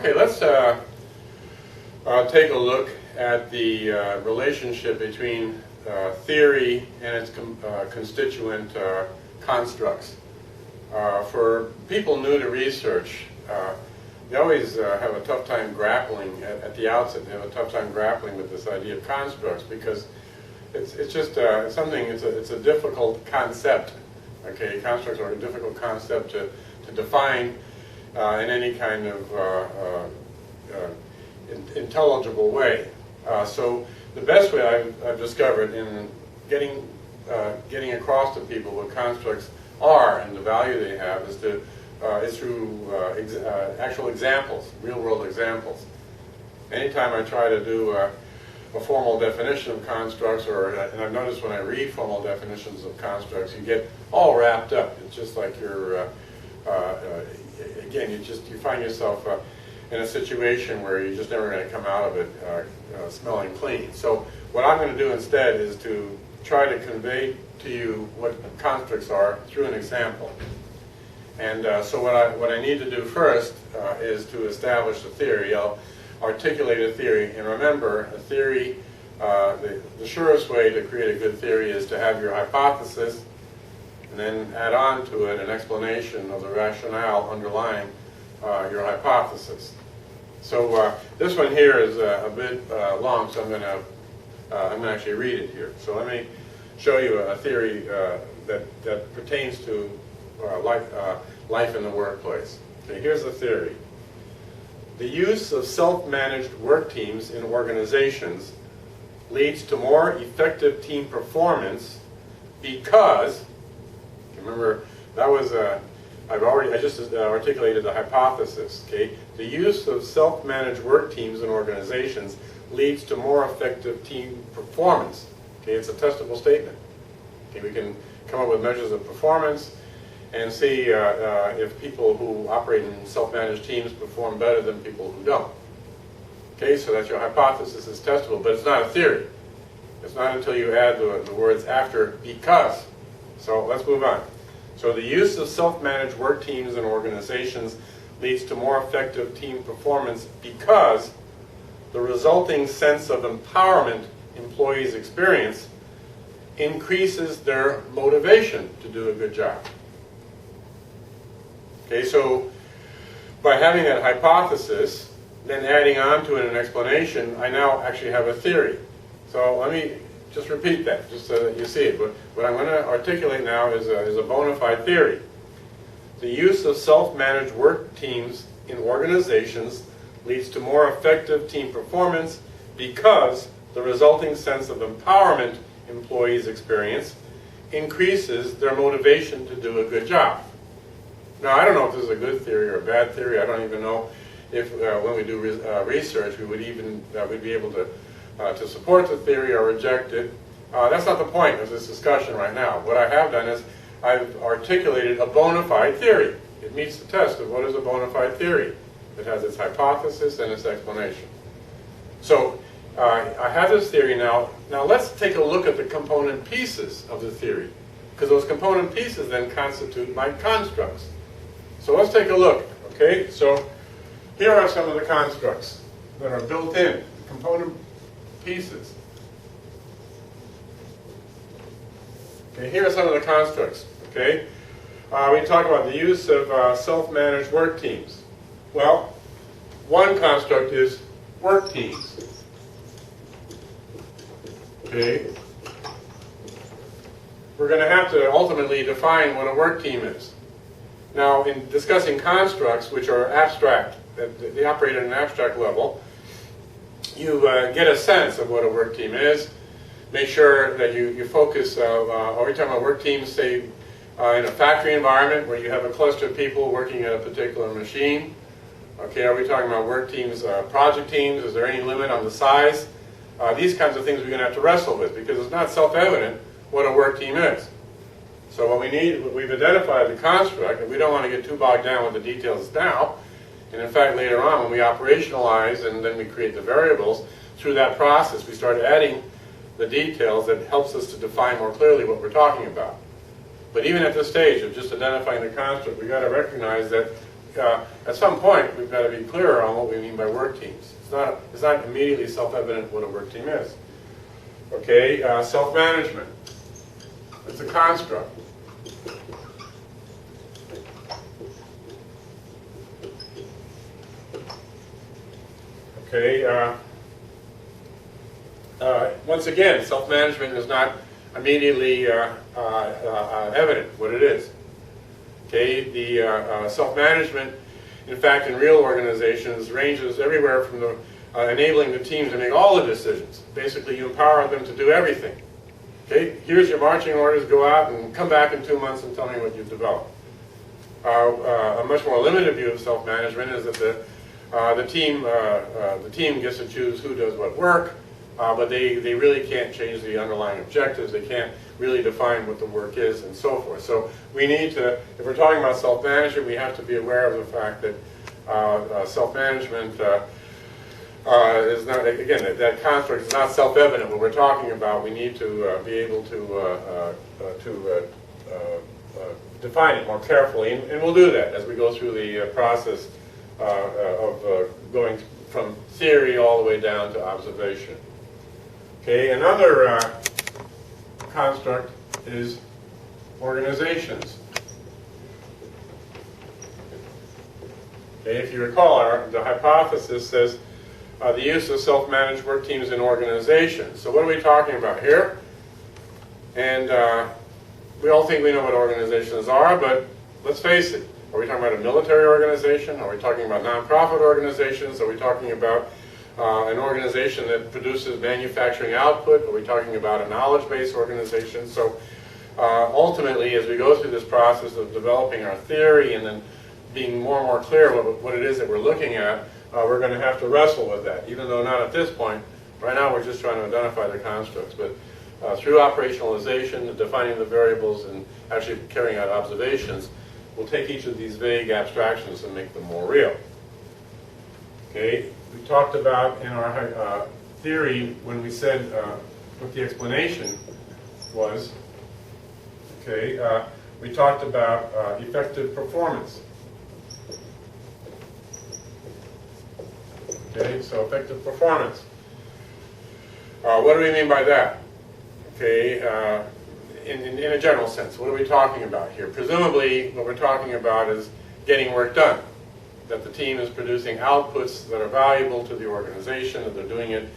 Okay, let's take a look at the relationship between theory and its constituent constructs. For people new to research, they always have a tough time grappling at the outset. They have a tough time grappling with this idea of constructs because it's just something. It's a difficult concept. Okay, constructs are a difficult concept to define in any kind of intelligible way. So the best way I've discovered in getting across to people what constructs are and the value they have is through actual examples, real-world examples. Anytime I try to do a formal definition of constructs, and I've noticed when I read formal definitions of constructs, you get all wrapped up. It's just like you're, again, you find yourself in a situation where you're just never going to come out of it smelling clean. So what I'm going to do instead is to try to convey to you what constructs are through an example. And so what I need to do first is to establish a theory. I'll articulate a theory, and remember, a theory, the surest way to create a good theory is to have your hypothesis and then add on to it an explanation of the rationale underlying your hypothesis. So this one here is a bit long, so I'm going to actually read it here. So let me show you a theory that pertains to life in the workplace. Okay, here's the theory. The use of self-managed work teams in organizations leads to more effective team performance because, remember, that was I just articulated the hypothesis. Okay, the use of self-managed work teams in organizations leads to more effective team performance. Okay, it's a testable statement. Okay, we can come up with measures of performance and see if people who operate in self-managed teams perform better than people who don't. Okay, so that's your hypothesis is testable, but it's not a theory. It's not until you add the words after because. So let's move on. So the use of self-managed work teams in organizations leads to more effective team performance because the resulting sense of empowerment employees experience increases their motivation to do a good job. Okay, so by having that hypothesis, then adding on to it an explanation, I now actually have a theory. So let me just repeat that, just so that you see it. But what I'm going to articulate now is a bona fide theory. The use of self-managed work teams in organizations leads to more effective team performance because the resulting sense of empowerment employees experience increases their motivation to do a good job. Now, I don't know if this is a good theory or a bad theory. I don't even know if when we do research we would we'd be able to support the theory or reject it. That's not the point of this discussion right now. What I have done is I've articulated a bona fide theory. It meets the test of what is a bona fide theory. It has its hypothesis and its explanation. So I have this theory now. Now let's take a look at the component pieces of the theory, because those component pieces then constitute my constructs. So let's take a look. Okay, so here are some of the constructs that are built in, the component pieces. Okay, here are some of the constructs. Okay, we talk about the use of self-managed work teams. Well, one construct is work teams. Okay, we're going to have to ultimately define what a work team is. Now, in discussing constructs, which are abstract, they operate at an abstract level, you get a sense of what a work team is. Make sure that you focus, are we talking about work teams, say, in a factory environment where you have a cluster of people working at a particular machine? Okay, are we talking about work teams, project teams? Is there any limit on the size? These kinds of things we're going to have to wrestle with because it's not self-evident what a work team is. So what we need, we've identified the construct, and we don't want to get too bogged down with the details now. And in fact, later on, when we operationalize and then we create the variables, through that process, we start adding the details that helps us to define more clearly what we're talking about. But even at this stage of just identifying the construct, we've got to recognize that at some point we've got to be clearer on what we mean by work teams. It's not immediately self-evident what a work team is. Okay, self-management. It's a construct. Okay, once again, self-management is not immediately evident what it is. Okay, the self-management, in fact, in real organizations, ranges everywhere from the enabling the team to make all the decisions. Basically, you empower them to do everything. Okay, here's your marching orders, go out and come back in 2 months and tell me what you've developed. A much more limited view of self-management is that the team gets to choose who does what work, but they really can't change the underlying objectives. They can't really define what the work is and so forth. So we need to, if we're talking about self-management, we have to be aware of the fact that self-management is not, again, that construct is not self-evident when we're talking about. We need to be able to define it more carefully, and we'll do that as we go through the process of going from theory all the way down to observation. Okay, another construct is organizations. Okay, if you recall, the hypothesis says the use of self-managed work teams in organizations. So what are we talking about here? And we all think we know what organizations are, but let's face it. Are we talking about a military organization? Are we talking about nonprofit organizations? Are we talking about an organization that produces manufacturing output? Are we talking about a knowledge-based organization? So ultimately, as we go through this process of developing our theory and then being more and more clear what it is that we're looking at, we're going to have to wrestle with that, even though not at this point. Right now, we're just trying to identify the constructs. But through operationalization, defining the variables, and actually carrying out observations, we'll take each of these vague abstractions and make them more real. Okay, we talked about in our theory when we said what the explanation was. Okay, we talked about effective performance. Okay, so effective performance. What do we mean by that? Okay, in a general sense, what are we talking about here? Presumably, what we're talking about is getting work done, that the team is producing outputs that are valuable to the organization, that they're doing it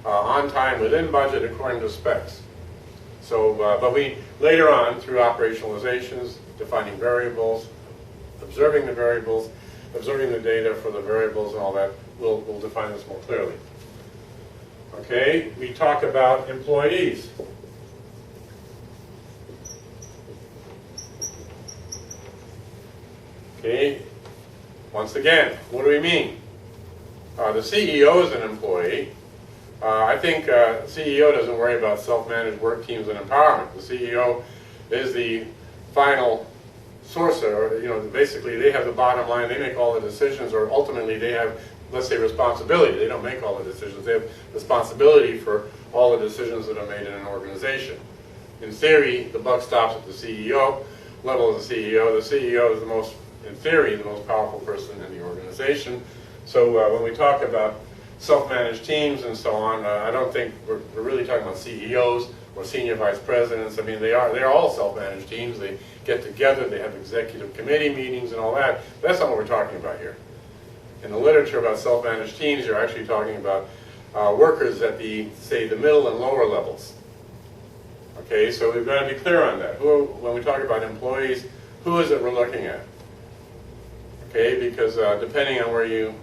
on time, within budget, according to specs. So, but we, later on, through operationalizations, defining variables, observing the variables, observing the data for the variables and all that, we'll define this more clearly. Okay, we talk about employees. Okay, once again, what do we mean? The CEO is an employee. I think CEO doesn't worry about self-managed work teams and empowerment. The CEO is the final source, or basically they have the bottom line. They make all the decisions, or ultimately they have, let's say, responsibility. They don't make all the decisions. They have responsibility for all the decisions that are made in an organization. In theory, the buck stops at the CEO level of the CEO. The CEO is the most, in theory, the most powerful person in the organization. So when we talk about self-managed teams and so on, I don't think we're really talking about CEOs or senior vice presidents. I mean, they're all self-managed teams. They get together, they have executive committee meetings and all that. That's not what we're talking about here. In the literature about self-managed teams, you're actually talking about workers at the, say, the middle and lower levels. Okay, so we've got to be clear on that. When we talk about employees, who is it we're looking at? Okay, because depending on where you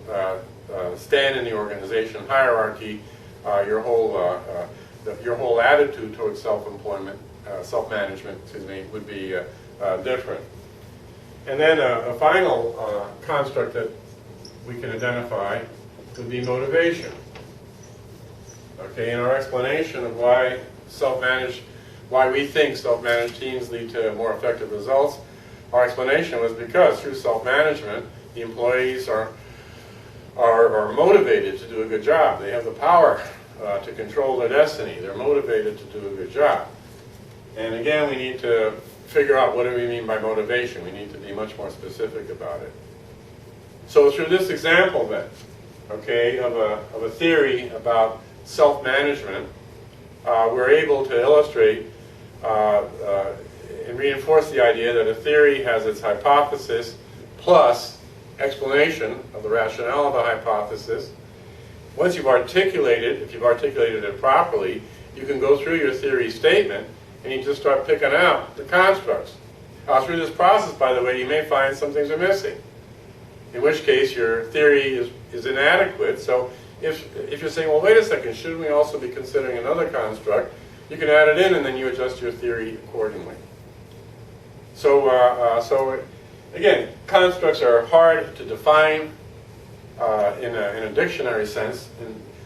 stand in the organization hierarchy, your whole attitude towards self-employment, self-management, excuse me, would be different. And then a final construct that we can identify would be motivation. Okay, in our explanation of why we think self-managed teams lead to more effective results, our explanation was because through self-management, the employees are motivated to do a good job. They have the power to control their destiny. They're motivated to do a good job. And again, we need to figure out what do we mean by motivation. We need to be much more specific about it. So through this example then, okay, of a theory about self-management, we're able to illustrate and reinforce the idea that a theory has its hypothesis plus explanation of the rationale of the hypothesis. Once you've articulated, if you've articulated it properly, you can go through your theory statement and you just start picking out the constructs. Through this process, by the way, you may find some things are missing, in which case your theory is inadequate. So if you're saying, well, wait a second, shouldn't we also be considering another construct, you can add it in and then you adjust your theory accordingly. So again, constructs are hard to define in a dictionary sense,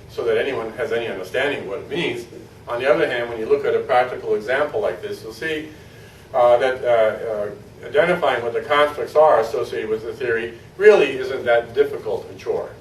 so that anyone has any understanding of what it means. On the other hand, when you look at a practical example like this, you'll see that identifying what the constructs are associated with the theory really isn't that difficult a chore.